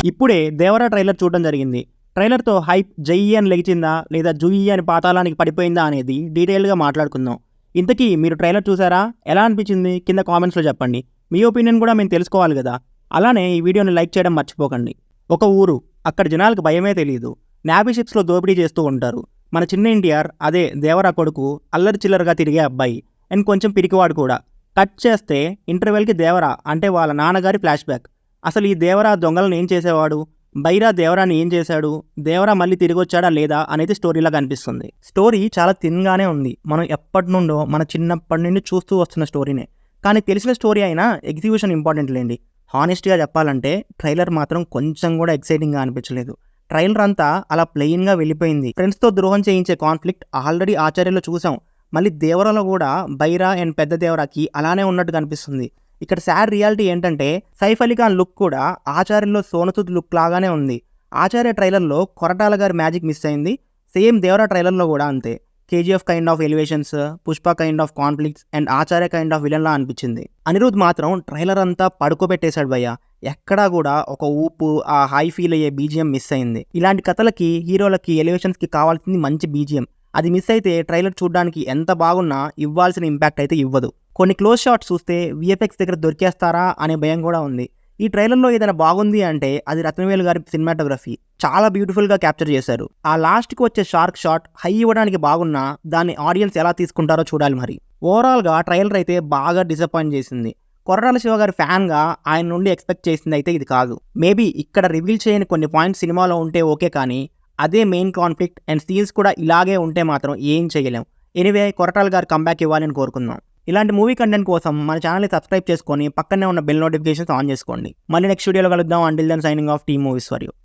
ఇప్పుడే దేవరా ట్రైలర్ చూడడం జరిగింది. ట్రైలర్‌తో హైప్ జయ్యి అని లెగిచిందా? లేదా జుయ్యి అని పాతాళానికి పడిపోయిందా అనేది డీటెయిల్‌గా మాట్లాడుకుందాం. ఇంతకీ మీరు ట్రైలర్ చూసారా? ఎలా అనిపించింది? కింద కామెంట్స్‌లో చెప్పండి. మీ ఒపీనియన్ కూడా మేము తెలుసుకోవాలి గదా! అలానే ఈ వీడియోని లైక్ చేయడం మర్చిపోకండి. ఒక ఊరు. అక్కడ జనాలకు భయమే తెలీదు. నేవీ షిప్స్‌లో దోపిడీ చేస్తూ ఉంటారు. మన చిన్న ఎన్టీఆర్ అదే దేవరా కొడుకు అల్లరి చిల్లరగా తిరిగే అబ్బాయి. అండ్ కొంచెం పిరికివాడు కూడా. కట్ చేస్తే ఇంటర్వెల్‌కి దేవరా అంటే వాళ్ళ నాన్నగారి ఫ్లాష్‌బ్యాక్. అసలు ఈ దేవరా దొంగలను ఏం చేసేవాడు? బైరా దేవరాని ఏం చేశాడు? దేవరా మళ్ళీ తిరిగొచ్చాడా లేదా అనేది స్టోరీలా కనిపిస్తుంది. స్టోరీ చాలా థిన్‌గానే ఉంది. మనం ఎప్పటినుండో మన చిన్నప్పటి నుండి చూస్తూ వస్తున్న స్టోరీనే. కానీ తెలిసిన స్టోరీ అయినా ఎగ్జిక్యూషన్ ఇంపార్టెంట్ లేండి. హానెస్ట్‌గా చెప్పాలంటే ట్రైలర్ మాత్రం కొంచెం కూడా ఎక్సైటింగ్‌గా అనిపించలేదు. ట్రైలర్ అంతా అలా ప్లెయిన్‌గా వెళ్ళిపోయింది. ఫ్రెండ్స్‌తో ద్రోహం చేయించే కాన్ఫ్లిక్ట్ ఆల్రెడీ ఆచార్యలో చూసాం. మళ్ళీ దేవరాలో కూడా బైరా అండ్ పెద్ద దేవరాకి అలానే ఉన్నట్టు కనిపిస్తుంది. ఇక్కడ సాడ్ రియాలిటీ ఏంటంటే సైఫ్ అలీ ఖాన్ లుక్ కూడా ఆచార్యలో సోనసూద్ లుక్ లాగానే ఉంది. ఆచార్య ట్రైలర్లో కొరటాల గారి మ్యాజిక్ మిస్ అయింది. సేమ్ దేవరా ట్రైలర్లో కూడా అంతే. KGF kind of elevations, Pushpa kind of conflicts and Acharya kind of విలన్లా అనిపించింది. అనిరుద్ మాత్రం ట్రైలర్ అంతా పడుకోబెట్టేశాడు భయ్య. ఎక్కడా కూడా ఒక ఊపు ఆ హై ఫీల్ అయ్యే బీజిఎం మిస్ అయింది. ఇలాంటి కథలకి హీరోలకి ఎలివేషన్స్కి కావాల్సింది మంచి బీజిఎం. అది మిస్ అయితే ట్రైలర్ చూడడానికి ఎంత బాగున్నా ఇవ్వాల్సిన ఇంపాక్ట్ అయితే ఇవ్వదు. కొన్ని క్లోజ్ షాట్స్ చూస్తే విఎఫ్ఎక్స్ దగ్గర దొరికేస్తారా అనే భయం కూడా ఉంది. ఈ ట్రైలర్లో ఏదైనా బాగుంది అంటే అది రత్నవేలు గారి సినిమాటోగ్రఫీ. చాలా బ్యూటిఫుల్గా క్యాప్చర్ చేశారు. ఆ లాస్ట్కి వచ్చే షార్క్ షాట్ హై ఇవ్వడానికి బాగున్నా దాన్ని ఆడియన్స్ ఎలా తీసుకుంటారో చూడాలి మరి. ఓవరాల్గా ట్రైలర్ అయితే బాగా డిసప్పాయింట్ చేసింది. కొరటాల శివ గారి ఫ్యాన్గా ఆయన నుండి ఎక్స్పెక్ట్ చేసింది అయితే ఇది కాదు. మేబీ ఇక్కడ రివీల్ చేయని కొన్ని పాయింట్స్ సినిమాలో ఉంటే ఓకే, కానీ అదే మెయిన్ కాన్ఫ్లిక్ట్ అండ్ సీన్స్ కూడా ఇలాగే ఉంటే మాత్రం ఏం చేయలేం. ఎనీవే కొరటాల గారు కంబ్యాక్ ఇవ్వాలని కోరుకుందాం. ఇలాంటి మూవీ కంటెంట్ కోసం మన ఛానల్ని సబ్స్క్రైబ్ చేసుకొని పక్కనే ఉన్న బెల్ నోటిఫికేషన్స్ ఆన్ చేసుకోండి. మళ్ళీ నెక్స్ట్ వీడియోలో కలుద్దాం. Until then signing off team movies for you.